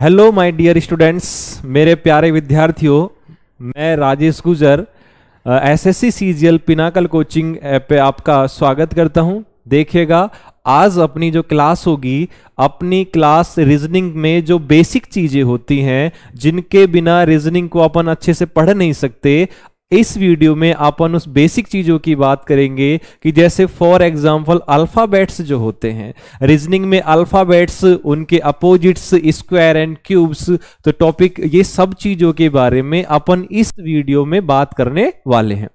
Hello my dear students, मेरे प्यारे विद्यार्थियों। मैं राजेश गुजर SSC CGL Pinnacle coaching app पे आपका स्वागत करता हूं। देखिएगा, आज अपनी जो क्लास होगी, अपनी क्लास रीजनिंग में जो बेसिक चीज़ें होती हैं, जिनके बिना रीजनिंग को अपन अच्छे से पढ़ नहीं सकते, इस वीडियो में अपन उस बेसिक चीज़ों की बात करेंगे कि जैसे फॉर एग्जांपल अल्फ़ाबेट्स जो होते हैं रीजनिंग में, अल्फ़ाबेट्स, उनके अपोजिट्स, स्क्वायर एंड क्यूब्स, तो टॉपिक ये सब चीज़ों के बारे में अपन इस वीडियो में बात करने वाले हैं।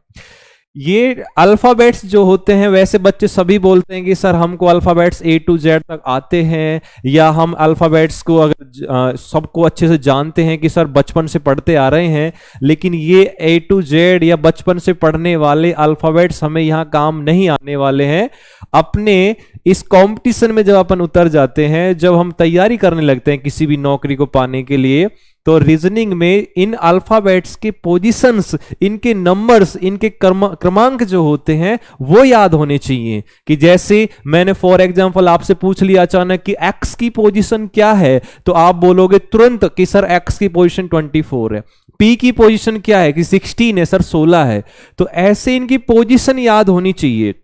ये अल्फ़ाबेट्स जो होते हैं, वैसे बच्चे सभी बोलते हैं कि सर हमको अल्फ़ाबेट्स ए टू जेड तक आते हैं, या हम अल्फ़ाबेट्स को अगर सबको अच्छे से जानते हैं कि सर बचपन से पढ़ते आ रहे हैं। लेकिन ये ए टू जेड या बचपन से पढ़ने वाले अल्फ़ाबेट्स हमें यहाँ काम नहीं आने वाले हैं। अपने इस कंपटीशन में जब अपन उतर जाते हैं, जब हम तैयारी करने लगते हैं किसी भी नौकरी को पाने के लिए, तो रीजनिंग में इन अल्फ़ाबेट्स के पोजीशंस, इनके नंबर्स, इनके क्रमांक जो होते हैं वो याद होने चाहिए। कि जैसे मैंने फॉर एग्जांपल आपसे पूछ लिया अचानक कि x की पोजीशन क्या है, तो आप बोलोगे तुरंत कि सर x की पोजीशन 24 है। p की पोजीशन क्या है कि 16 है, सर 16 है। तो ऐसे इनकी पोजीशन याद होनी चाहिए।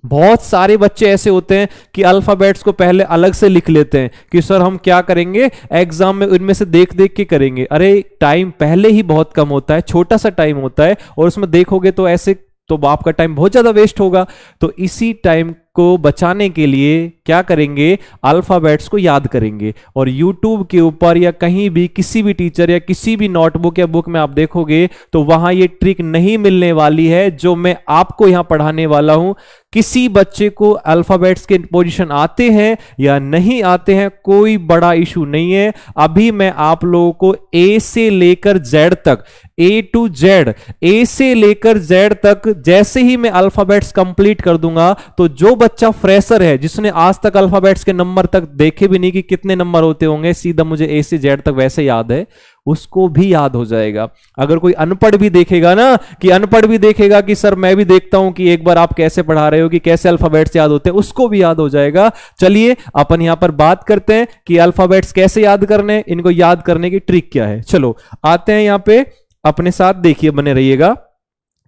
बहुत सारे बच्चे ऐसे होते हैं कि अल्फ़ाबेट्स को पहले अलग से लिख लेते हैं कि सर हम क्या करेंगे एग्जाम में, इनमें से देख देख के करेंगे। अरे टाइम पहले ही बहुत कम होता है, छोटा सा टाइम होता है, और उसमें देखोगे तो ऐसे तो आपका टाइम बहुत ज्यादा वेस्ट होगा। तो इसी टाइम को बचाने के लिए क्या करेंगे, अल्फ़ाबेट्स को याद करेंगे। और YouTube के ऊपर या कहीं भी किसी भी टीचर या किसी भी नोटबुक या बुक में आप देखोगे तो वहां ये ट्रिक नहीं मिलने वाली है जो मैं आपको यहां पढ़ाने वाला हूं। किसी बच्चे को अल्फ़ाबेट्स के पोजीशन आते हैं या नहीं आते हैं, कोई बड़ा इशू नहीं है। अभी मैं आप लोगों को ए से लेकर जेड तक, ए टू जेड, ए से लेकर जेड तक जैसे ही मैं अल्फ़ाबेट्स कंप्लीट कर दूंगा, तो जो बच्चा फ्रेशर है, जिसने आज तक अल्फ़ाबेट्स के नंबर तक देखे भी नहीं कि कितने नंबर होते होंगे, सीधा मुझे ए से जेड तक वैसे याद है, उसको भी याद हो जाएगा। अगर कोई अनपढ़ भी देखेगा ना, कि अनपढ़ भी देखेगा कि सर मैं भी देखता हूं कि एक बार आप कैसे पढ़ा रहे हो, कि कैसे अल्फ़ाबेट्स याद होते हैं, उसको भी याद हो जाएगा। चलिए अपन यहां पर बात करते हैं कि अल्फ़ाबेट्स कैसे याद करने, इनको याद करने की ट्रिक क्या है। चलो आते हैं यहां पे, अपने साथ देखिए, बने रहिएगा।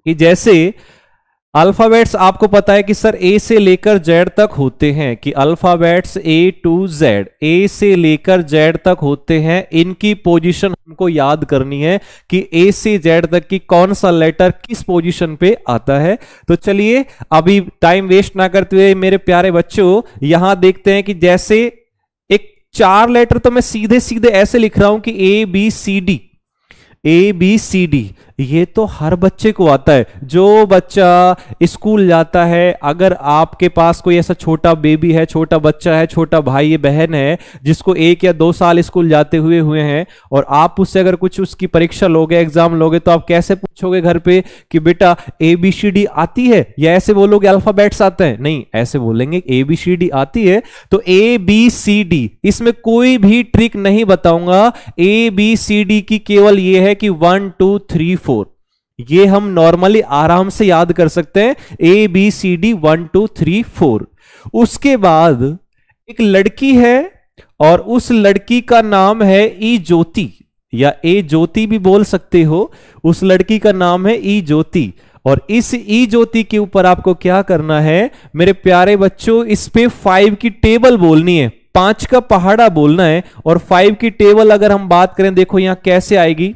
कि जैसे अल्फ़ाबेट्स आपको पता है कि सर ए से लेकर जेड तक होते हैं, कि अल्फ़ाबेट्स ए टू जेड, ए से लेकर जेड तक होते हैं। इनकी पोजीशन हमको याद करनी है कि ए से जेड तक की कौन सा लेटर किस पोजीशन पे आता है। तो चलिए अभी टाइम वेस्ट ना करते हुए मेरे प्यारे बच्चों, यहां देखते हैं कि जैसे एक 4 लेटर तो मैं सीधे सीधे ऐसे लिख रहा हूं कि A B C D, A B C D, ये तो हर बच्चे को आता है। जो बच्चा स्कूल जाता है, अगर आपके पास कोई ऐसा छोटा बेबी है, छोटा बच्चा है, छोटा भाई या बहन है, जिसको 1 या 2 साल स्कूल जाते हुए हैं, और आप उससे अगर कुछ उसकी परीक्षा लोगे, एग्जाम लोगे, तो आप कैसे पूछोगे घर पे कि बेटा ए बी सी डी आती है, या ऐसे बोलोगे अल्फ़ाबेट्स आते हैं? नहीं, ऐसे बोलेंगे ए बी सी डी आती है। तो ए बी सी डी, इसमें कोई भी ट्रिक नहीं बताऊंगा। ए बी सी डी की केवल ये है कि 1 2 3 4, ये हम नॉर्मली आराम से याद कर सकते हैं। A B C D 1 2 3 4। उसके बाद एक लड़की है, और उस लड़की का नाम है ई ज्योति, या ए ज्योति भी बोल सकते हो। उस लड़की का नाम है ई ज्योति, और इस ई ज्योति के ऊपर आपको क्या करना है मेरे प्यारे बच्चों, इस पे 5 की टेबल बोलनी है, 5 का पहाड़ा बोलना है। और 5 की टेबल अगर हम बात करें, देखो यहां कैसे आएगी।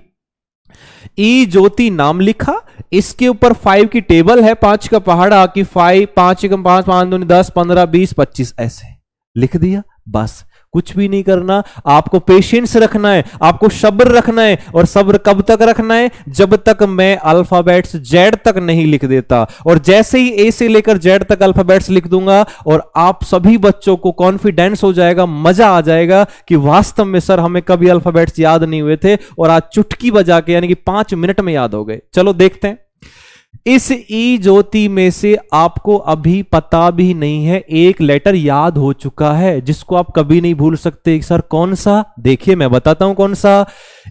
ई ज्योति नाम लिखा, इसके ऊपर 5 की टेबल है, 5 का पहाड़ा, की 5, 5 1 5, 5 2 10 15 20 25, ऐसे लिख दिया। बस कुछ भी नहीं करना। आपको पेशेंस रखना है, आपको सब्र रखना है। और सब्र कब तक रखना है? जब तक मैं अल्फ़ाबेट्स जेड तक नहीं लिख देता। और जैसे ही ए से लेकर जेड तक अल्फ़ाबेट्स लिख दूंगा, और आप सभी बच्चों को कॉन्फिडेंस हो जाएगा, मजा आ जाएगा कि वास्तव में सर हमें कभी अल्फ़ाबेट्स याद नहीं हुए थे, और आज चुटकी बजा के, यानी कि 5 मिनट में याद हो गए। चलो देखते हैं। इस ई ज्योति में से आपको अभी पता भी नहीं है, एक लेटर याद हो चुका है जिसको आप कभी नहीं भूल सकते। सर कौन सा? देखिए मैं बताता हूं कौन सा।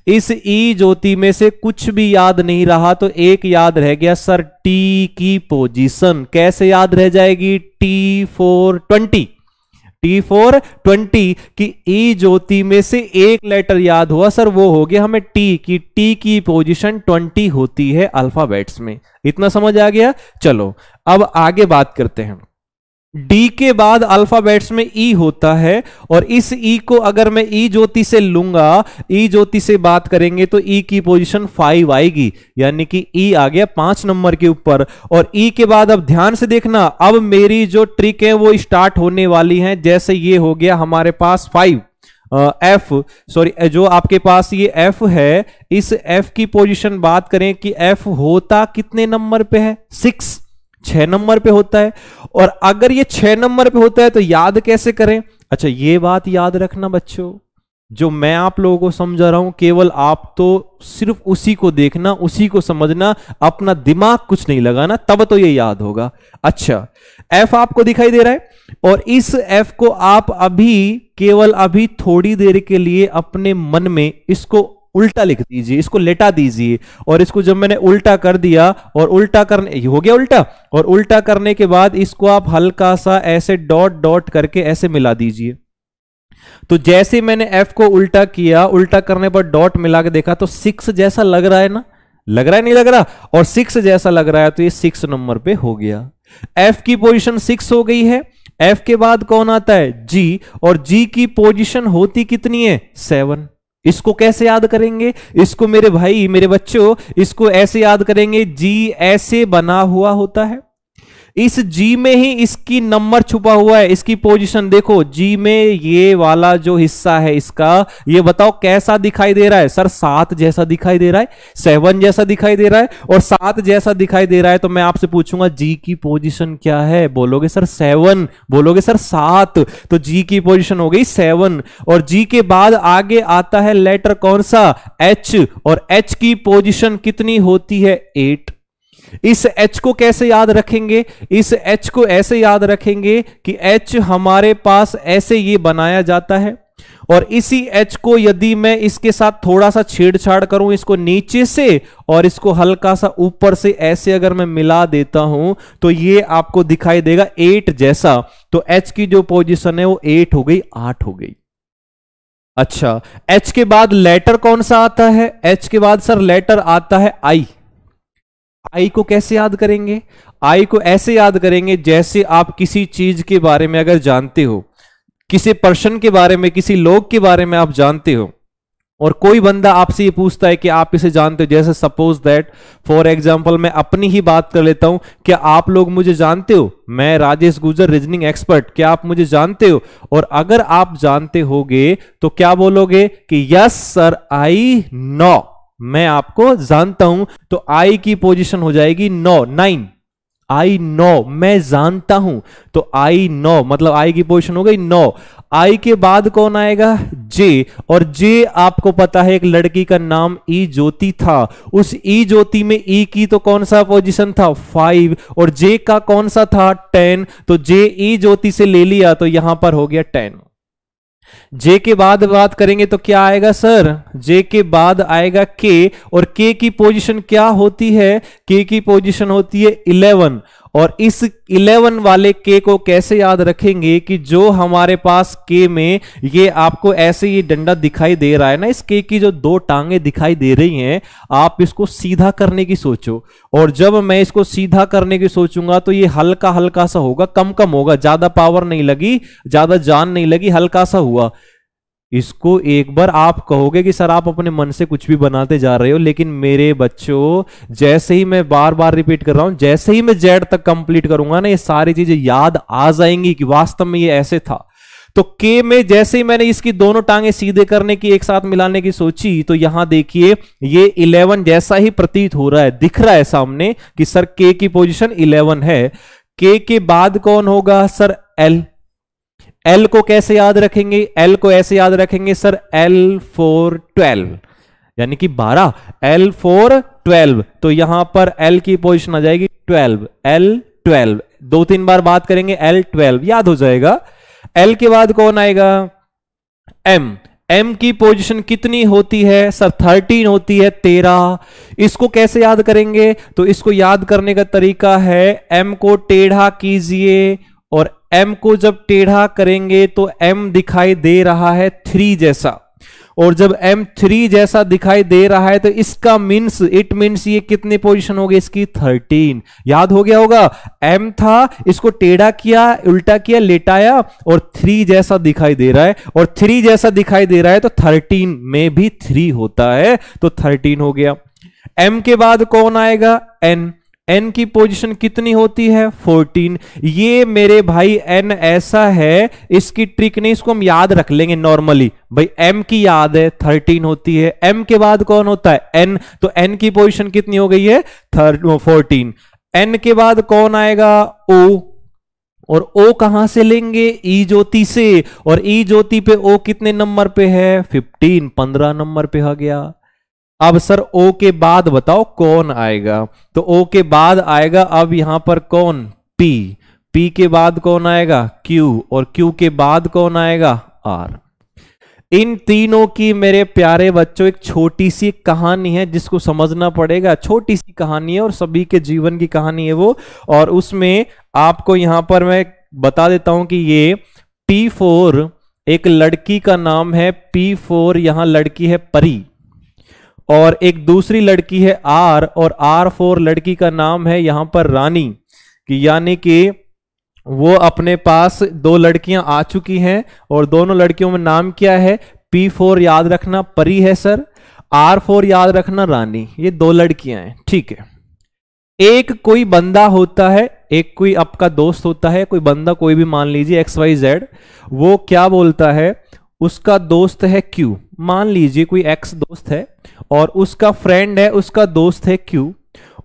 इस ई ज्योति में से कुछ भी याद नहीं रहा, तो एक याद रह गया सर, टी की पोजीशन। कैसे याद रह जाएगी? T4 20। T for 20 कि ई ज्योति में से एक लेटर याद हुआ सर, वो हो गया हमें T की T की पोजीशन 20 होती है अल्फाबेट्स में। इतना समझ आ गया। चलो अब आगे बात करते हैं। डी के बाद अल्फाबेट्स में ई होता है और इस ई को अगर मैं ई ज्योति से लूंगा, ई ज्योति से बात करेंगे तो ई की पोजीशन 5 आएगी, यानी कि ई आ गया 5 नंबर के ऊपर। और ई के बाद अब ध्यान से देखना, अब मेरी जो ट्रिक है वो स्टार्ट होने वाली है। जैसे ये हो गया हमारे पास 5 एफ, सॉरी जो आपके पास ये एफ है, इस एफ की पोजीशन बात करें कि एफ होता कितने नंबर पे है? 6 नंबर पे होता है। और अगर ये 6 नंबर पे होता है तो याद कैसे करें? अच्छा ये बात याद रखना बच्चों, जो मैं आप लोगों को समझा रहा हूं केवल आप तो सिर्फ उसी को देखना, उसी को समझना, अपना दिमाग कुछ नहीं लगाना, तब तो ये याद होगा। अच्छा एफ आपको दिखाई दे रहा है और इस एफ को आप अभी केवल अभी थोड़ी देर के लिए अपने मन में इसको उल्टा लिख दीजिए, इसको लेटा दीजिए। और इसको जब मैंने उल्टा कर दिया और उल्टा करने हो गया उल्टा, और उल्टा करने के बाद इसको आप हल्का सा ऐसे डॉट डॉट करके ऐसे मिला दीजिए। तो जैसे मैंने एफ को उल्टा किया, उल्टा करने पर डॉट मिला के देखा तो 6 जैसा लग रहा है ना, लग रहा है नहीं लग रहा? और 6 जैसा लग रहा है तो ये 6 नंबर पे हो गया। एफ की पोजीशन 6 हो गई है। एफ के बाद कौन आता है? जी, और जी की पोजीशन होती कितनी है? 7। इसको कैसे याद करेंगे? इसको मेरे भाई मेरे बच्चों इसको ऐसे याद करेंगे, जी ऐसे बना हुआ होता है, इस जी में ही इसकी नंबर छुपा हुआ है। इसकी पोजीशन देखो, जी में ये वाला जो हिस्सा है इसका, ये बताओ कैसा दिखाई दे रहा है? सर 7 जैसा दिखाई दे रहा है, 7 जैसा दिखाई दे रहा है और 7 जैसा दिखाई दे रहा है। तो मैं आपसे पूछूंगा जी की पोजीशन क्या है? बोलोगे सर 7, बोलोगे सर 7, तो जी की पोजीशन हो गई 7। और जी के बाद आगे आता है लेटर कौन सा? एच, और एच की पोजीशन कितनी होती है? 8। इस H को कैसे याद रखेंगे? इस H को ऐसे याद रखेंगे कि H हमारे पास ऐसे ये बनाया जाता है, और इसी H को यदि मैं इसके साथ थोड़ा सा छेड़छाड़ करूं, इसको नीचे से और इसको हल्का सा ऊपर से ऐसे अगर मैं मिला देता हूं तो ये आपको दिखाई देगा 8 जैसा। तो H की जो पोजीशन है वो 8 हो गई, 8 हो गई। अच्छा H के बाद लेटर कौन सा आता है? H के बाद सर लेटर आता है I। आई को कैसे याद करेंगे? आई को ऐसे याद करेंगे जैसे आप किसी चीज के बारे में अगर जानते हो, किसी पर्सन के बारे में, किसी लोग के बारे में आप जानते हो, और कोई बंदा आपसे ये पूछता है कि आप इसे जानते हो। जैसे सपोज दैट फॉर एग्जांपल मैं अपनी ही बात कर लेता हूं, क्या आप लोग मुझे जानते हो? मैं राजेश गुजर रीजनिंग एक्सपर्ट, क्या आप मुझे जानते हो? और अगर आप जानते होगे तो क्या बोलोगे कि यस सर आई नो, मैं आपको जानता हूं। तो आई की पोजीशन हो जाएगी 9। आई नो, मैं जानता हूं, तो आई नो मतलब आई की पोजीशन हो गई 9। आई के बाद कौन आएगा? जे, और जे आपको पता है एक लड़की का नाम ई ज्योति था, उस ई ज्योति में ई की तो कौन सा पोजीशन था? 5, और जे का कौन सा था? 10। तो जे ई ज्योति से ले लिया तो यहां पर हो गया 10। जे के बाद बात करेंगे तो क्या आएगा सर? जे के बाद आएगा के, और के की पोजीशन क्या होती है? के की पोजीशन होती है 11। और इस 11 वाले के को कैसे याद रखेंगे कि जो हमारे पास के में ये आपको ऐसे ये डंडा दिखाई दे रहा है ना, इस के की जो 2 टांगे दिखाई दे रही हैं, आप इसको सीधा करने की सोचो। और जब मैं इसको सीधा करने की सोचूंगा तो ये हल्का हल्का सा होगा, कम कम होगा, ज्यादा पावर नहीं लगी, ज्यादा जान नहीं लगी, हल्का सा हुआ। इसको एक बार आप कहोगे कि सर आप अपने मन से कुछ भी बनाते जा रहे हो, लेकिन मेरे बच्चों जैसे ही मैं बार बार रिपीट कर रहा हूं, जैसे ही मैं जेड तक कंप्लीट करूंगा ना, ये सारी चीजें याद आ जाएंगी कि वास्तव में ये ऐसे था। तो के में जैसे ही मैंने इसकी दोनों टांगे सीधे करने की, एक साथ मिलाने की सोची, तो यहां देखिए ये 11 जैसा ही प्रतीत हो रहा है, दिख रहा है सामने कि सर के की पोजीशन 11 है। के बाद कौन होगा सर? एल। एल को कैसे याद रखेंगे? एल को ऐसे याद रखेंगे सर L for 12, यानी कि 12, L for 12। तो यहां पर L की पोजीशन आ जाएगी 12, L12। 2-3 बार बात करेंगे, L12 याद हो जाएगा। L के बाद कौन आएगा? M। M की पोजीशन कितनी होती है सर? 13 होती है, 13। इसको कैसे याद करेंगे? तो इसको याद करने का तरीका है, M को टेढ़ा कीजिए और m को जब टेढ़ा करेंगे तो m दिखाई दे रहा है 3 जैसा, और जब m 3 जैसा दिखाई दे रहा है तो इसका मीन्स इट मीन्स ये कितने पोजीशन हो गई इसकी 13। याद हो गया होगा, m था, इसको टेढ़ा किया, उल्टा किया, लेटाया और 3 जैसा दिखाई दे रहा है, और 3 जैसा दिखाई दे रहा है तो 13 में भी 3 होता है, तो 13 हो गया। m के बाद कौन आएगा, n। n की पोजीशन कितनी होती है 14। ये मेरे भाई n ऐसा है, इसकी ट्रिक नहीं, इसको हम याद रख लेंगे नॉर्मली। भाई m की याद है 13 होती है, m के बाद कौन होता है n, तो n की पोजीशन कितनी हो गई है 14। n के बाद कौन आएगा o, और o कहां से लेंगे ई ज्योति से, और ई ज्योति पे o कितने नंबर पे है 15, 15 नंबर पे आ गया। अब सर O के बाद बताओ कौन आएगा, तो O के बाद आएगा अब यहां पर कौन P, P के बाद कौन आएगा Q, और Q के बाद कौन आएगा R। इन तीनों की मेरे प्यारे बच्चों एक छोटी सी कहानी है जिसको समझना पड़ेगा। छोटी सी कहानी है और सभी के जीवन की कहानी है वो, और उसमें आपको यहां पर मैं बता देता हूं कि ये P4 एक लड़की का नाम है, P4 यहां लड़की है परी, और एक दूसरी लड़की है R, और R4 लड़की का नाम है यहां पर रानी, कि यानी कि वो अपने पास 2 लड़कियां आ चुकी हैं, और दोनों लड़कियों में नाम क्या है, P4 याद रखना परी है सर, R4 याद रखना रानी, ये 2 लड़कियां हैं, ठीक है। एक कोई बंदा होता है, एक कोई आपका दोस्त होता है, कोई बंदा कोई भी मान लीजिए XYZ, वो क्या बोलता है, उसका दोस्त है Q, मान लीजिए कोई X दोस्त है, और उसका फ्रेंड है, उसका दोस्त है Q,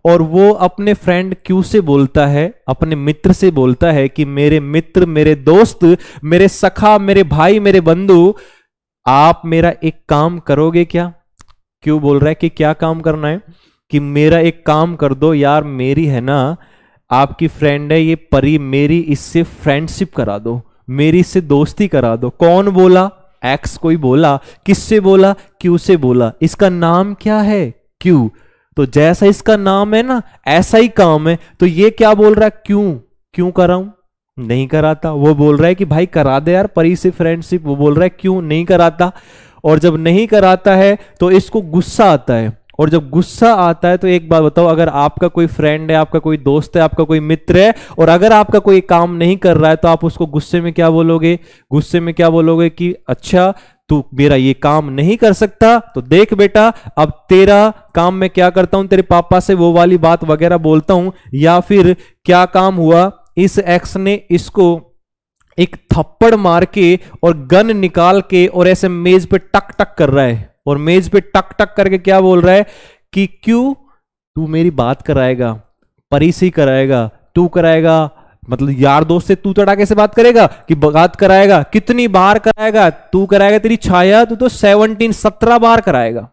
और वो अपने फ्रेंड Q से बोलता है, अपने मित्र से बोलता है कि मेरे मित्र, मेरे दोस्त, मेरे सखा, मेरे भाई, मेरे बंधु, आप मेरा एक काम करोगे क्या। Q बोल रहा है कि क्या काम करना है, कि मेरा एक काम कर दो यार, मेरी है ना, आपकी फ्रेंड है ये परी, मेरी इससे फ्रेंडशिप करा दो, मेरी इससे दोस्ती करा दो। कौन बोला, X कोई बोला, किससे बोला, Q से बोला। इसका नाम क्या है Q, तो जैसा इसका नाम है ना ऐसा ही काम है, तो ये क्या बोल रहा है, क्यों कराऊं, नहीं कराता। वो बोल रहा है कि भाई करा दे यार परी से फ्रेंडशिप, वो बोल रहा है क्यों नहीं कराता। और जब नहीं कराता है तो इसको गुस्सा आता है, और जब गुस्सा आता है तो एक बात बताओ, अगर आपका कोई फ्रेंड है, आपका कोई दोस्त है, आपका कोई मित्र है, और अगर आपका कोई काम नहीं कर रहा है तो आप उसको गुस्से में क्या बोलोगे, गुस्से में क्या बोलोगे कि अच्छा तू मेरा ये काम नहीं कर सकता, तो देख बेटा अब तेरा काम मैं क्या करता हूं, तेरे पापा से वो वाली बात वगैरह बोलता हूं। या फिर क्या काम हुआ, इस एक्स ने इसको एक थप्पड़ मार के और गन निकाल के और ऐसे मेज पे टक टक कर रहा है, और मेज पे टक टक करके क्या बोल रहा है कि क्यों तू मेरी बात कराएगा, परी से कराएगा, तू कराएगा, मतलब यार दोस्त से तू तड़ाके से बात करेगा कि बात कराएगा, कितनी बार कराएगा, तू कराएगा तेरी छाया, तू तो 17 बार कराएगा।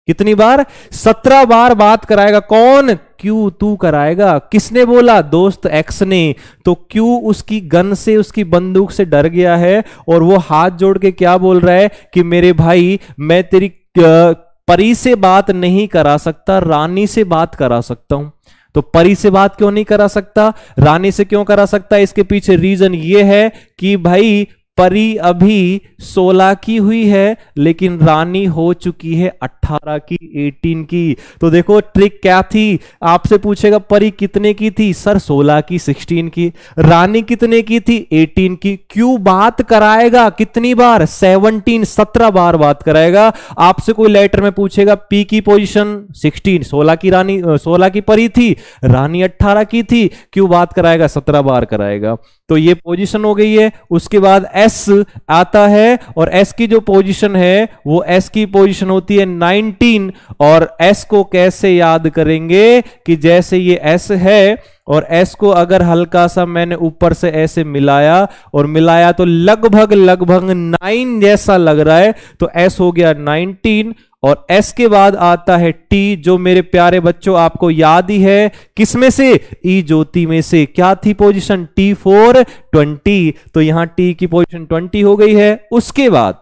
कितनी बार, 17 बार बात कराएगा। कौन, क्यों, तू कराएगा। किसने बोला, दोस्त एक्स ने। तो क्यों उसकी गन से, उसकी बंदूक से डर गया है, और वो हाथ जोड़ के क्या बोल रहा है कि मेरे भाई मैं तेरी परी से बात नहीं करा सकता, रानी से बात करा सकता हूं। तो परी से बात क्यों नहीं करा सकता, रानी से क्यों करा सकता है, इसके पीछे रीजन ये है कि भाई परी अभी 16 की हुई है, लेकिन रानी हो चुकी है 18 की, 18 की। तो देखो ट्रिक क्या थी, आपसे पूछेगा परी कितने की थी, सर 16 की, 16 की। रानी कितने की थी, 18 की। क्यों बात कराएगा, कितनी बार, 17 बार बात कराएगा। आपसे कोई लेटर में पूछेगा पी की पोजीशन 16, 16 की रानी, 16 की परी थी, रानी 18 की थी, क्यों बात कराएगा, 17 बार कराएगा। तो ये पोजीशन हो गई है। उसके बाद एस आता है, और एस की जो पोजीशन है वो एस की पोजीशन होती है 19। और एस को कैसे याद करेंगे कि जैसे ये एस है, और एस को अगर हल्का सा मैंने ऊपर से ऐसे मिलाया और मिलाया तो लगभग 9 जैसा लग रहा है, तो एस हो गया 19। और एस के बाद आता है टी, जो मेरे प्यारे बच्चों आपको याद ही है, किसमें से, ई ज्योति में से। क्या थी पोजीशन, T4 20, तो यहां टी की पोजीशन 20 हो गई है। उसके बाद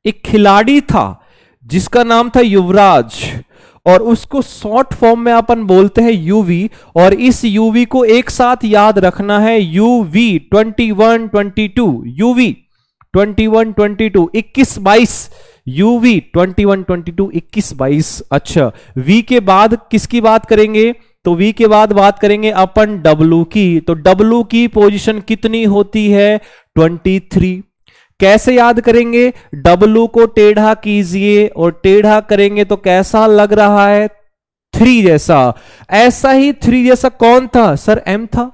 एक खिलाड़ी था जिसका नाम था युवराज, और उसको शॉर्ट फॉर्म में अपन बोलते हैं यूवी, और इस यूवी को एक साथ याद रखना है, यूवी 21 22, यूवी 21 22 21 22, यूवी 21 22 21 22। अच्छा, वी के बाद किसकी बात करेंगे? तो वी के बाद बात करेंगे अपन डब्लू की। तो डब्लू की पोजीशन कितनी होती है? 23। कैसे याद करेंगे? डब्लू को टेढ़ा कीजिए और टेढ़ा करेंगे तो कैसा लग रहा है? 3 जैसा। ऐसा ही 3 जैसा कौन था सर? एम था।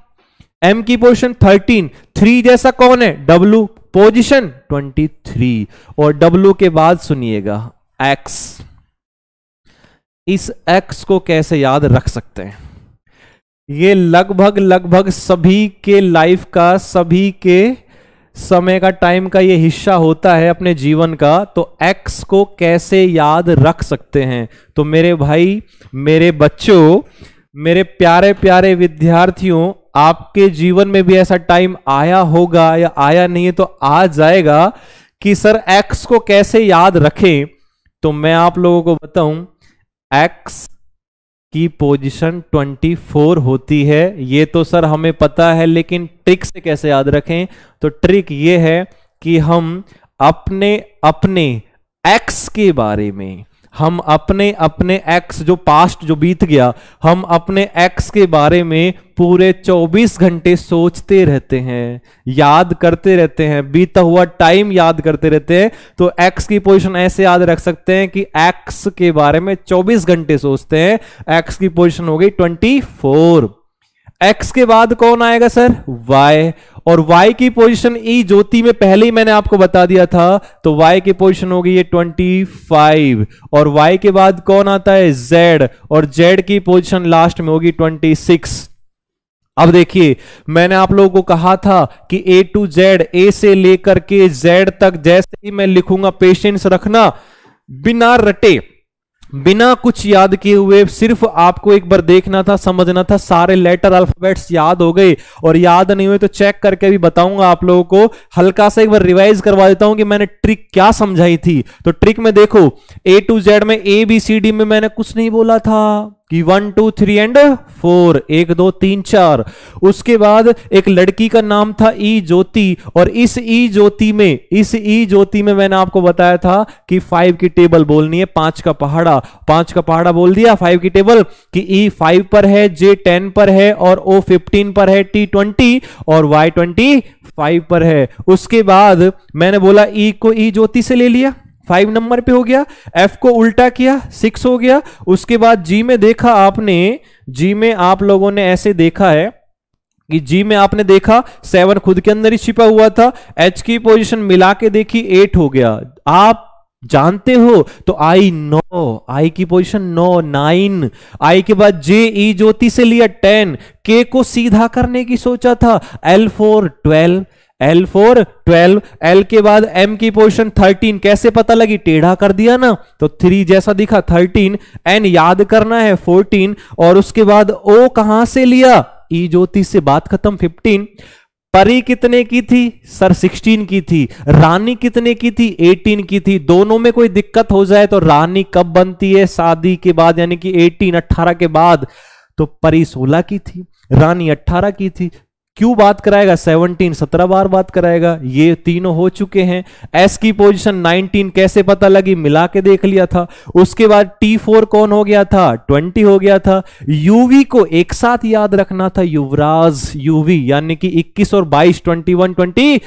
एम की पोजीशन 13, 3 जैसा कौन है? W, position 23। और डब्लू के बाद सुनिएगा एक्स। इस एक्स को कैसे याद रख सकते हैं? ये लगभग सभी के लाइफ का, सभी के समय का, टाइम का ये हिस्सा होता है अपने जीवन का। तो एक्स को कैसे याद रख सकते हैं? तो मेरे भाई, मेरे बच्चों, मेरे प्यारे प्यारे विद्यार्थियों, आपके जीवन में भी ऐसा टाइम आया होगा या आया नहीं है तो आ जाएगा कि सर एक्स को कैसे याद रखें। तो मैं आप लोगों को बताऊं, एक्स की पोजीशन 24 होती है। ये तो सर हमें पता है, लेकिन ट्रिक से कैसे याद रखें? तो ट्रिक ये है कि हम अपने अपने एक्स के बारे में, हम अपने अपने एक्स जो पास्ट जो बीत गया, हम अपने एक्स के बारे में पूरे 24 घंटे सोचते रहते हैं, याद करते रहते हैं, बीता हुआ टाइम याद करते रहते हैं। तो एक्स की पोजीशन ऐसे याद रख सकते हैं कि एक्स के बारे में 24 घंटे सोचते हैं। एक्स की पोजीशन हो गई 24। एक्स के बाद कौन आएगा सर? वाई। और वाई की पोजीशन ई ज्योति में पहले ही मैंने आपको बता दिया था। तो वाई की पोजीशन होगी ये 25। और वाई के बाद कौन आता है? जेड। और जेड की पोजीशन लास्ट में होगी 26। अब देखिए, मैंने आप लोगों को कहा था कि ए टू जेड, ए से लेकर के जेड तक जैसे ही मैं लिखूंगा, पेशेंस रखना, बिना रटे, बिना कुछ याद किए हुए, सिर्फ आपको एक बार देखना था, समझना था। सारे लेटर अल्फाबेट्स याद हो गए और याद नहीं हुए तो चेक करके भी बताऊंगा आप लोगों को। हल्का सा एक बार रिवाइज करवा देता हूं कि मैंने ट्रिक क्या समझाई थी। तो ट्रिक में देखो, ए टू जेड में ए बी सी डी में मैंने कुछ नहीं बोला था कि 1 2 3 एंड 4, 1 2 3 4। उसके बाद एक लड़की का नाम था ई ज्योति, और इस ई ज्योति में मैंने आपको बताया था कि 5 की टेबल बोलनी है, 5 का पहाड़ा बोल दिया। 5 की टेबल कि ई 5 पर है, जे 10 पर है, और ओ 15 पर है, टी 20 और वाई 25 पर है। उसके बाद मैंने बोला ई को ई ज्योति से ले लिया, 5 नंबर पे हो गया। एफ को उल्टा किया, 6 हो गया। उसके बाद जी में देखा आपने, जी में आप लोगों ने ऐसे देखा है कि जी में आपने देखा 7 खुद के अंदर ही छिपा हुआ था। एच की पोजीशन मिला के देखी, 8 हो गया। आप जानते हो तो आई 9, आई की पोजीशन 9, 9। आई के बाद जे ई ज्योति से लिया 10, के को सीधा करने की सोचा था, L4 12, L4 12। L के बाद M की पोजीशन 13, कैसे पता लगी? टेढ़ा कर दिया ना, तो 3 जैसा दिखा 13। N याद करना है 14। और उसके बाद O कहां से लिया? ई ज्योति से, बात खत्म 15। परी कितने की थी सर? 16 की थी। रानी कितने की थी? 18 की थी। दोनों में कोई दिक्कत हो जाए तो रानी कब बनती है? शादी के बाद, यानी कि 18 के बाद। तो परी 16 की थी, रानी 18 की थी। क्यों बात कराएगा? 17 17 बार बात कराएगा। ये तीनों हो चुके हैं। एस की पोजीशन 19 कैसे पता लगी? मिला के देख लिया था। उसके बाद T4 कौन हो गया था? 20 हो गया था। यूवी को एक साथ याद रखना था, युवराज, यूवी, यानी कि 21 और 22, 21 22।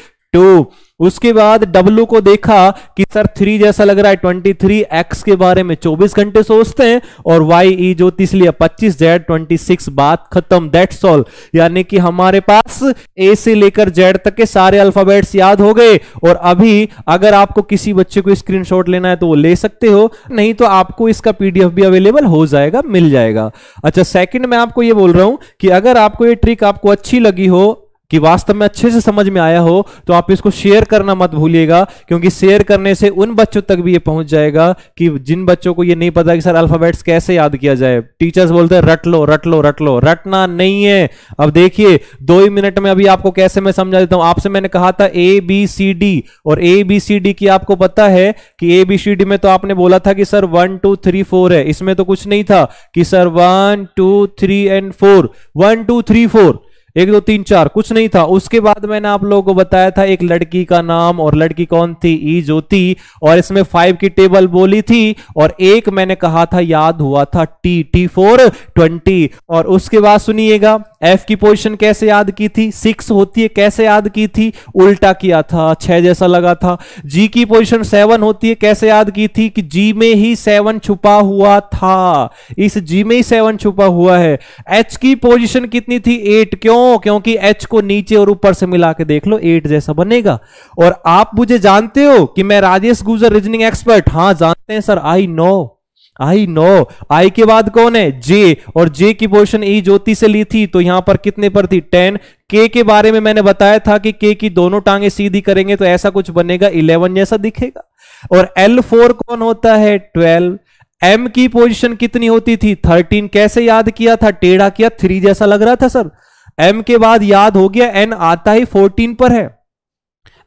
उसके बाद डब्लू को देखा कि सर 3 जैसा लग रहा है, 23। एक्स के बारे में 24 घंटे सोचते हैं। और वाई ई ज्योति इसलिए 25, जेड 26, बात खत्म, दैट्स ऑल। यानी कि हमारे पास ए से लेकर जेड तक के सारे अल्फाबेट्स याद हो गए। और अभी अगर आपको किसी बच्चे को स्क्रीनशॉट लेना है तो वो ले सकते हो, नहीं तो आपको इसका पीडीएफ भी अवेलेबल हो जाएगा, मिल जाएगा। अच्छा, सेकंड मैं आपको ये बोल रहा हूं कि अगर आपको ये ट्रिक आपको अच्छी लगी हो, कि वास्तव में अच्छे से समझ में आया हो तो आप इसको शेयर करना मत भूलिएगा, क्योंकि शेयर करने से उन बच्चों तक भी ये पहुंच जाएगा कि जिन बच्चों को ये नहीं पता कि सर अल्फाबेट्स कैसे याद किया जाए। टीचर्स बोलते हैं रट लो रट लो रट लो, रटना नहीं है। अब देखिए 2 ही मिनट में अभी आपको कैसे मैं समझा देता हूं। आपसे मैंने कहा था ABCD, और ABCD की आपको पता है कि ABCD में तो आपने बोला था कि सर 1 2 3 4 है, इसमें तो कुछ नहीं था कि सर 1 2 3 एंड 4, 1 2 3 4, 1 2 3 4, कुछ नहीं था। उसके बाद मैंने आप लोगों को बताया था एक लड़की का नाम, और लड़की कौन थी? ई ज्योति, और इसमें 5 की टेबल बोली थी, और एक मैंने कहा था याद हुआ था T for 20। और उसके बाद सुनिएगा F की पोजीशन कैसे याद की थी? 6 होती है, कैसे याद की थी? उल्टा किया था, 6 जैसा लगा था। G की पोजीशन 7 होती है, कैसे याद की थी? कि G में ही 7 छुपा हुआ था, इस G में ही 7 छुपा हुआ है। H की पोजीशन कितनी थी? 8, क्यों? क्योंकि H को नीचे और ऊपर से मिला के देख लो, 8 जैसा बनेगा। और आप मुझे जानते हो कि मैं राजेश गुजर रीजनिंग एक्सपर्ट, हाँ जानते हैं सर, आई नो। आई के बाद कौन है? जे, और जे की पोजीशन ई ज्योति से ली थी, तो यहां पर कितने पर थी? 10। के के बारे में मैंने बताया था कि के की दोनों टांगे सीधी करेंगे तो ऐसा कुछ बनेगा, 11 जैसा दिखेगा। और L4 कौन होता है? 12। M की पोजीशन कितनी होती थी? 13। कैसे याद किया था? टेढ़ा किया, 3 जैसा लग रहा था सर। M के बाद याद हो गया, N आता ही 14 पर है।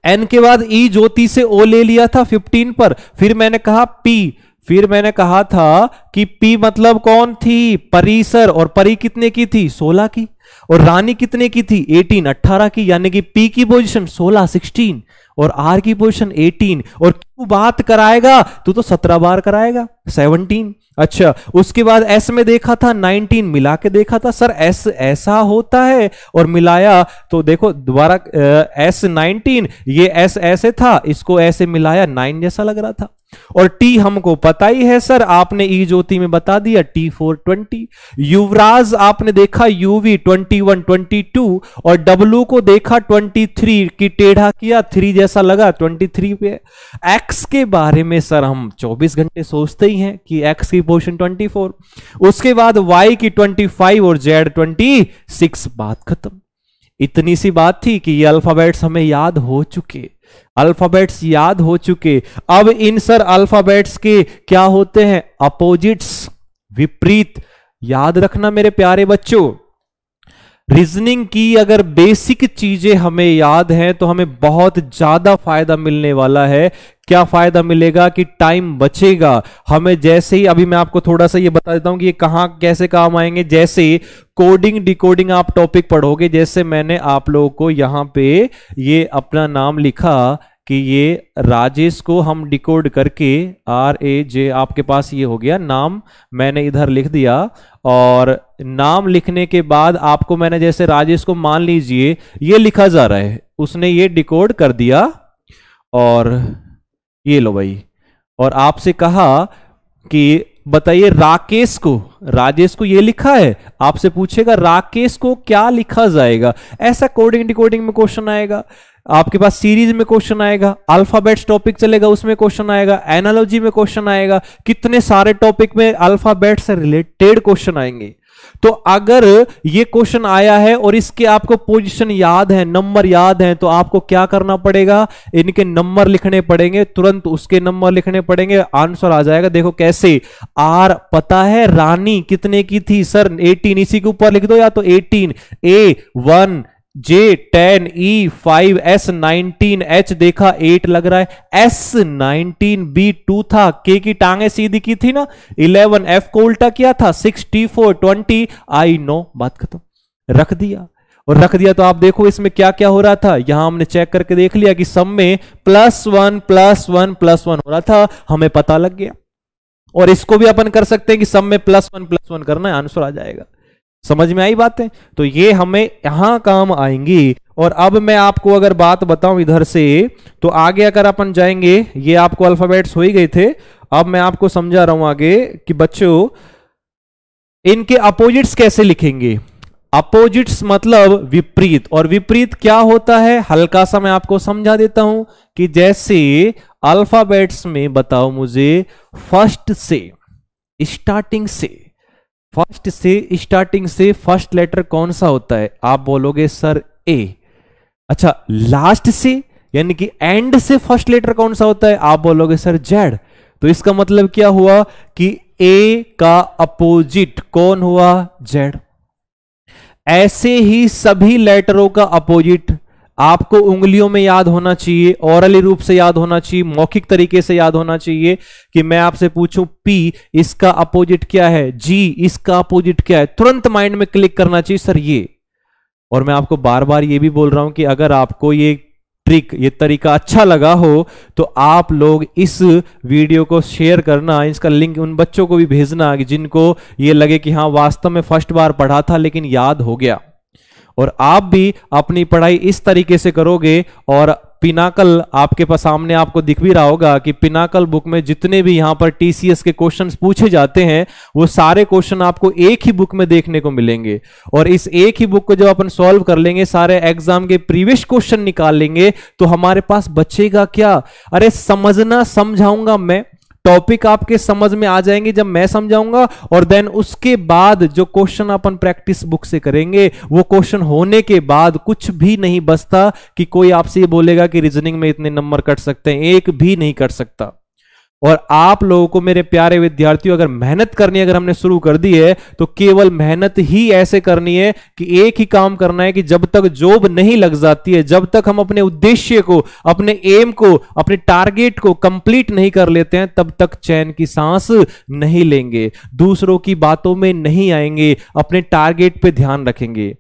N के बाद ई ज्योति से O ले लिया था 15 पर। फिर मैंने कहा P, फिर मैंने कहा था कि P मतलब कौन थी? परिसर, और परी कितने की थी? 16 की। और रानी कितने की थी? 18, 18 की। यानी कि P की पोजीशन 16, 16, और R की पोजीशन 18। और क्यों बात कराएगा? तू तो 17 बार कराएगा, 17। अच्छा, उसके बाद S में देखा था 19, मिला के देखा था सर S ऐसा होता है, और मिलाया तो देखो दोबारा S 19, ये S ऐसे था, इसको ऐसे मिलाया 9 जैसा लग रहा था। और T हमको पता ही है सर, आपने ई ज्योति में बता दिया, T for 20। युवराज आपने देखा UV 21, 22, और W को देखा 23 की, टेढ़ा किया 3 जैसा लगा 23 पे। X के बारे में सर हम 24 घंटे सोचते ही हैं कि X की पोजीशन 24। उसके बाद Y की 25 और Z 26, बात खत्म। इतनी सी बात थी कि ये अल्फाबेट्स हमें याद हो चुके, अल्फाबेट्स याद हो चुके। अब इन सर अल्फाबेट्स के क्या होते हैं? अपोजिट्स, विपरीत। याद रखना मेरे प्यारे बच्चों, रीजनिंग की अगर बेसिक चीजें हमें याद हैं तो हमें बहुत ज्यादा फायदा मिलने वाला है। क्या फायदा मिलेगा? कि टाइम बचेगा हमें। जैसे ही अभी मैं आपको थोड़ा सा ये बता देता हूं कि ये कहां कैसे काम आएंगे। जैसे कोडिंग डिकोडिंग आप टॉपिक पढ़ोगे, जैसे मैंने आप लोगों को यहां पे ये अपना नाम लिखा कि ये राजेश को हम डिकोड करके RAJ, आपके पास ये हो गया नाम, मैंने इधर लिख दिया। और नाम लिखने के बाद आपको मैंने जैसे राजेश को मान लीजिए ये लिखा जा रहा है, उसने ये डिकोड कर दिया, और ये लो भाई। और आपसे कहा कि बताइए राकेश को, राजेश को ये लिखा है, आपसे पूछेगा राकेश को क्या लिखा जाएगा। ऐसा कोडिंग डिकोडिंग में क्वेश्चन आएगा, आपके पास सीरीज में क्वेश्चन आएगा, अल्फाबेट्स टॉपिक चलेगा उसमें क्वेश्चन आएगा, एनालॉजी में क्वेश्चन आएगा, कितने सारे टॉपिक में अल्फाबेट से रिलेटेड क्वेश्चन आएंगे। तो अगर ये क्वेश्चन आया है और इसके आपको पोजीशन याद है, नंबर याद है, तो आपको क्या करना पड़ेगा? इनके नंबर लिखने पड़ेंगे, तुरंत उसके नंबर लिखने पड़ेंगे, आंसर आ जाएगा। देखो कैसे। R पता है रानी कितने की थी? सर 18, इसी के ऊपर लिख दो, या तो 18, A 1, J 10, E 5, S 19, H देखा 8 लग रहा है, S 19, B 2 था, K की टांगे सीधी की थी ना 11, F को उल्टा किया था 6, T 4 20, I know, बात खत्म। रख दिया, और रख दिया तो आप देखो इसमें क्या क्या हो रहा था। यहां हमने चेक करके देख लिया कि सब में +1 +1 +1 हो रहा था, हमें पता लग गया। और इसको भी अपन कर सकते हैं कि सब में +1 +1 करना है, आंसर आ जाएगा। समझ में आई बातें? तो ये हमें यहां काम आएंगी। और अब मैं आपको अगर बात बताऊं इधर से, तो आगे अगर अपन जाएंगे, ये आपको अल्फाबेट्स हो ही गए थे, अब मैं आपको समझा रहा हूं आगे कि बच्चों इनके अपोजिट्स कैसे लिखेंगे। अपोजिट्स मतलब विपरीत। और विपरीत क्या होता है, हल्का सा मैं आपको समझा देता हूं कि जैसे अल्फाबेट्स में बताओ मुझे, फर्स्ट से स्टार्टिंग से फर्स्ट लेटर कौन सा होता है? आप बोलोगे सर A। अच्छा, लास्ट से यानी कि एंड से फर्स्ट लेटर कौन सा होता है? आप बोलोगे सर जेड। तो इसका मतलब क्या हुआ कि ए का अपोजिट कौन हुआ? जेड। ऐसे ही सभी लेटरों का अपोजिट आपको उंगलियों में याद होना चाहिए, ओरली रूप से याद होना चाहिए, मौखिक तरीके से याद होना चाहिए। कि मैं आपसे पूछूं पी, इसका अपोजिट क्या है? जी, इसका अपोजिट क्या है? तुरंत माइंड में क्लिक करना चाहिए सर ये। और मैं आपको बार बार ये भी बोल रहा हूं कि अगर आपको ये ट्रिक, ये तरीका अच्छा लगा हो तो आप लोग इस वीडियो को शेयर करना, इसका लिंक उन बच्चों को भी भेजना कि जिनको ये लगे कि हाँ वास्तव में फर्स्ट बार पढ़ा था लेकिन याद हो गया। और आप भी अपनी पढ़ाई इस तरीके से करोगे। और पिनाकल आपके पास सामने आपको दिख भी रहा होगा कि पिनाकल बुक में जितने भी यहां पर टीसीएस के क्वेश्चंस पूछे जाते हैं वो सारे क्वेश्चन आपको एक ही बुक में देखने को मिलेंगे। और इस एक ही बुक को जब अपन सॉल्व कर लेंगे, सारे एग्जाम के प्रीवियस क्वेश्चन निकाल लेंगे, तो हमारे पास बचेगा क्या? अरे समझना समझाऊंगा मैं, टॉपिक आपके समझ में आ जाएंगे जब मैं समझाऊंगा। और देन उसके बाद जो क्वेश्चन अपन प्रैक्टिस बुक से करेंगे, वो क्वेश्चन होने के बाद कुछ भी नहीं बचता कि कोई आपसे ये बोलेगा कि रीजनिंग में इतने नंबर कट सकते हैं, एक भी नहीं कट सकता। और आप लोगों को मेरे प्यारे विद्यार्थियों, अगर मेहनत करनी अगर हमने शुरू कर दी है तो केवल मेहनत ही ऐसे करनी है कि एक ही काम करना है कि जब तक जॉब नहीं लग जाती है, जब तक हम अपने उद्देश्य को, अपने एम को, अपने टारगेट को कंप्लीट नहीं कर लेते हैं, तब तक चैन की सांस नहीं लेंगे, दूसरों की बातों में नहीं आएंगे, अपने टारगेट पे ध्यान रखेंगे।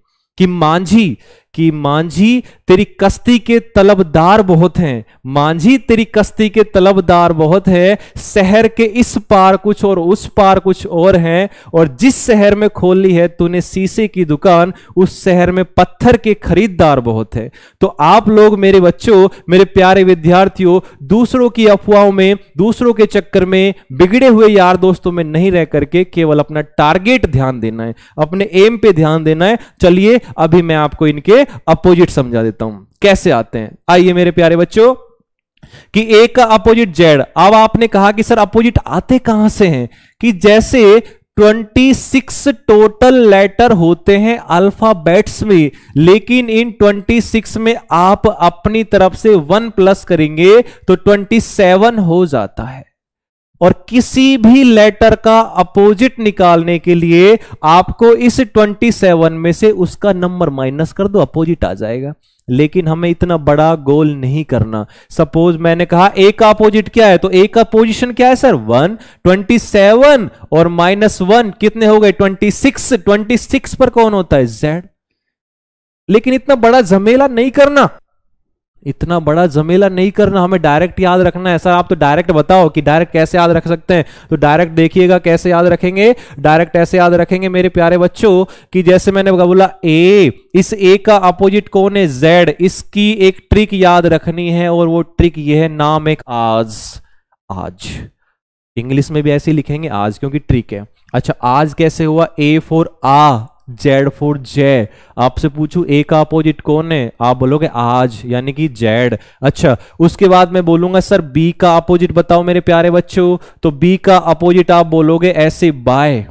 कि मांझी तेरी कश्ती के तलबदार बहुत हैं, मांझी तेरी कश्ती के तलबदार बहुत है, शहर के इस पार कुछ और उस पार कुछ और हैं, और जिस शहर में खोली है तूने शीशे की दुकान, उस शहर में पत्थर के खरीदार बहुत है। तो आप लोग मेरे बच्चों, मेरे प्यारे विद्यार्थियों, दूसरों की अफवाहों में, दूसरों के चक्कर में, बिगड़े हुए यार दोस्तों में नहीं रह करके केवल अपना टारगेट ध्यान देना है, अपने एम पे ध्यान देना है। चलिए अभी मैं आपको इनके अपोजिट समझा देता हूं कैसे आते हैं। आइए मेरे प्यारे बच्चों, कि ए का अपोजिट जेड। अब आपने कहा कि सर अपोजिट आते कहां से हैं? कि जैसे 26 टोटल लेटर होते हैं अल्फाबेट्स में, लेकिन इन 26 में आप अपनी तरफ से 1 प्लस करेंगे तो 27 हो जाता है। और किसी भी लेटर का अपोजिट निकालने के लिए आपको इस 27 में से उसका नंबर माइनस कर दो, अपोजिट आ जाएगा। लेकिन हमें इतना बड़ा गोल नहीं करना। सपोज मैंने कहा ए का अपोजिट क्या है, तो ए का पोजीशन क्या है सर? 1। 27 और -1 कितने हो गए? 26। 26 पर कौन होता है? जेड। लेकिन इतना बड़ा झमेला नहीं करना, इतना बड़ा झमेला नहीं करना, हमें डायरेक्ट याद रखना है। सर आप तो डायरेक्ट बताओ कि डायरेक्ट कैसे याद रख सकते हैं। तो डायरेक्ट देखिएगा कैसे याद रखेंगे। डायरेक्ट ऐसे याद रखेंगे मेरे प्यारे बच्चों कि जैसे मैंने बोला ए, इस ए का अपोजिट कौन है? जेड। इसकी एक ट्रिक याद रखनी है और वो ट्रिक ये है, नाम एक आज। इंग्लिश में भी ऐसे लिखेंगे आज, क्योंकि ट्रिक है। अच्छा, आज कैसे हुआ? A for uh, Z for जय। आपसे पूछूं ए का अपोजिट कौन है? आप बोलोगे आज, यानी कि जेड। अच्छा, उसके बाद मैं बोलूंगा सर बी का अपोजिट बताओ मेरे प्यारे बच्चों। तो बी का अपोजिट आप बोलोगे ऐसे बाय।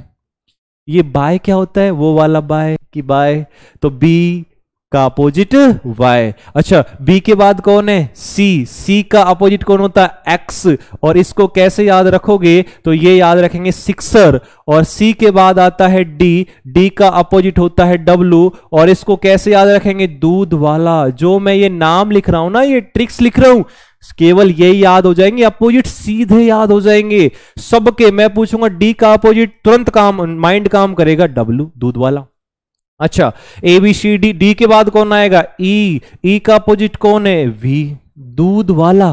ये बाय क्या होता है? वो वाला बाय कि बाय। तो बी का अपोजिट वाई। अच्छा, बी के बाद कौन है? सी। सी का अपोजिट कौन होता है? एक्स। और इसको कैसे याद रखोगे? तो ये याद रखेंगे सिक्सर। और सी के बाद आता है डी। डी का अपोजिट होता है डब्लू। और इसको कैसे याद रखेंगे? दूध वाला। जो मैं ये नाम लिख रहा हूं ना, ये ट्रिक्स लिख रहा हूं, केवल ये याद हो जाएंगे, अपोजिट सीधे याद हो जाएंगे सबके। मैं पूछूंगा डी का अपोजिट, तुरंत माइंड काम करेगा, डब्लू, दूध वाला। अच्छा, A B C D. D के बाद कौन आएगा? ई। ई का अपोजिट कौन है? वी, दूध वाला।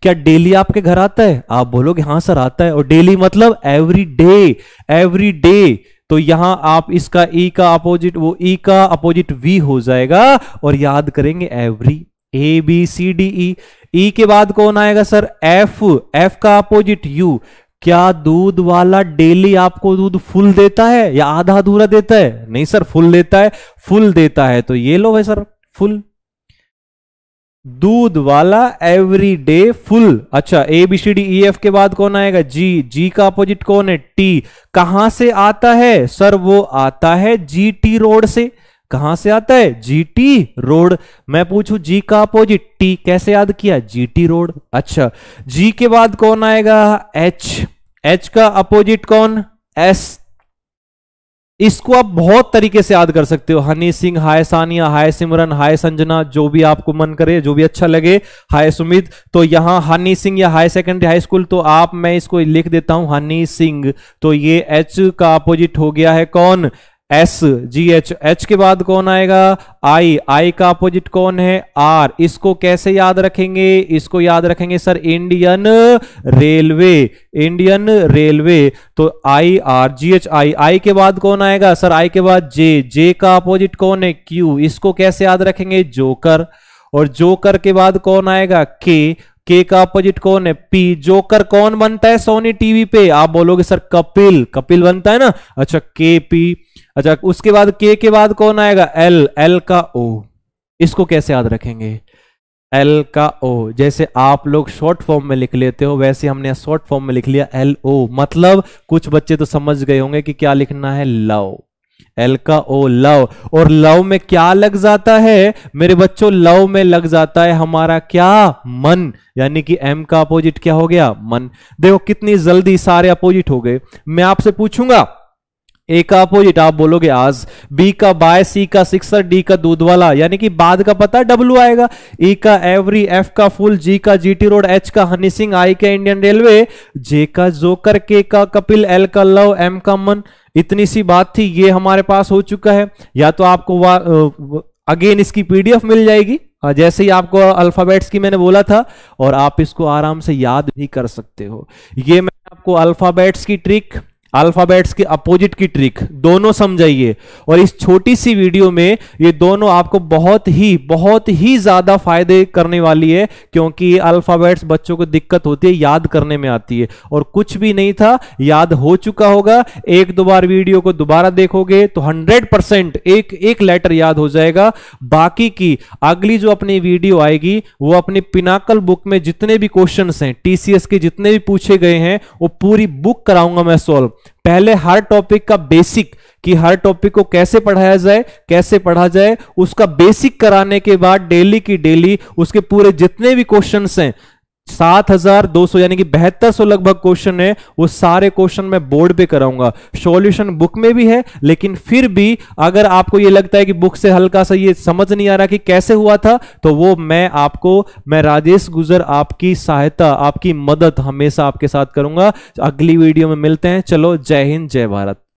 क्या डेली आपके घर आता है? आप बोलोगे हाँ सर आता है। और डेली मतलब एवरी डे, एवरी डे। तो यहां आप इसका ई का अपोजिट, वो ई का अपोजिट वी हो जाएगा और याद करेंगे every. A B C D E. E के बाद कौन आएगा सर? एफ। एफ का अपोजिट यू। क्या दूध वाला डेली आपको दूध फुल देता है या आधा अधूरा देता है? नहीं सर, फुल देता है। फुल देता है तो ये लो भाई सर, फुल। दूध वाला एवरी डे फुल। अच्छा, A B C D E F के बाद कौन आएगा? जी। जी का अपोजिट कौन है? टी। कहां से आता है सर? वो आता है जीटी रोड से। कहां से आता है? GT road. मैं पूछूं जी का अपोजिट टी, कैसे याद किया? GT road. अच्छा, जी के बाद कौन आएगा? एच। एच का अपोजिट कौन? एस। इसको आप बहुत तरीके से याद कर सकते हो। हनी सिंह, हाय सानिया, हाय सिमरन, हाय संजना, जो भी आपको मन करे, जो भी अच्छा लगे, हाय सुमित। तो यहां हनी सिंह या हाई सेकेंडरी हाई स्कूल, तो मैं इसको लिख देता हूं हनी सिंह। तो ये एच का अपोजिट हो गया है कौन? एस। जी एच। एच के बाद कौन आएगा? आई। आई का अपोजिट कौन है? आर। इसको कैसे याद रखेंगे? इसको याद रखेंगे sir Indian railway. Indian railway. तो I R G H I. आई के बाद कौन आएगा सर? आई के बाद जे। जे का अपोजिट कौन है? क्यू। इसको कैसे याद रखेंगे? जोकर। और जोकर के बाद कौन आएगा? के। के का अपोजिट कौन है? पी। जोकर कौन बनता है सोनी टीवी पे? आप बोलोगे सर कपिल। कपिल बनता है ना। अच्छा, के पी। अच्छा, उसके बाद के बाद कौन आएगा? एल। एल का ओ। इसको कैसे याद रखेंगे? एल का ओ। जैसे आप लोग शॉर्ट फॉर्म में लिख लेते हो, वैसे हमने शॉर्ट फॉर्म में लिख लिया एल ओ। मतलब कुछ बच्चे तो समझ गए होंगे कि क्या लिखना है? लव। एल का ओ, लव। और लव में क्या लग जाता है मेरे बच्चों? लव में लग जाता है हमारा क्या? मन। यानी कि एम का अपोजिट क्या हो गया? मन। देखो कितनी जल्दी सारे अपोजिट हो गए। मैं आपसे पूछूंगा ए का अपोजिट, आप बोलोगे आज। बी का बाय, सी का सिक्सर, डी का दूध वाला, यानी कि बाद का पता डब्ल्यू आएगा। ई का एवरी, एफ का फुल, जी का जीटी रोड, एच का हनी सिंह, आई का इंडियन रेलवे, जे का जोकर, के का कपिल, एल का लव, एम का मन। इतनी सी बात थी, ये हमारे पास हो चुका है। या तो आपको अगेन इसकी पीडीएफ मिल जाएगी, जैसे ही आपको अल्फाबेट्स की मैंने बोला था, और आप इसको आराम से याद भी कर सकते हो। ये मैंने आपको अल्फाबेट्स की ट्रिक, अल्फाबेट्स के अपोजिट की ट्रिक दोनों समझाइए। और इस छोटी सी वीडियो में ये दोनों आपको बहुत ही ज्यादा फायदे करने वाली है, क्योंकि अल्फाबेट्स बच्चों को दिक्कत होती है, याद करने में आती है, और कुछ भी नहीं था, याद हो चुका होगा। एक दो बार वीडियो को दोबारा देखोगे तो 100% एक लेटर याद हो जाएगा। बाकी की अगली जो अपनी वीडियो आएगी, वो अपनी पिनाकल बुक में जितने भी क्वेश्चंस हैं, टीसीएस के जितने भी पूछे गए हैं, वो पूरी बुक कराऊंगा मैं सॉल्व। पहले हर टॉपिक का बेसिक, कि हर टॉपिक को कैसे पढ़ाया जाए, कैसे पढ़ा जाए, उसका बेसिक कराने के बाद डेली की डेली उसके पूरे जितने भी क्वेश्चंस हैं, 7200 यानी कि 7200 लगभग क्वेश्चन है, वो सारे क्वेश्चन मैं बोर्ड पे कराऊंगा। सॉल्यूशन बुक में भी है, लेकिन फिर भी अगर आपको ये लगता है कि बुक से हल्का सा ये समझ नहीं आ रहा कि कैसे हुआ था, तो वो मैं राजेश गुजर आपकी सहायता, आपकी मदद हमेशा आपके साथ करूंगा। अगली वीडियो में मिलते हैं। चलो, जय हिंद, जय भारत।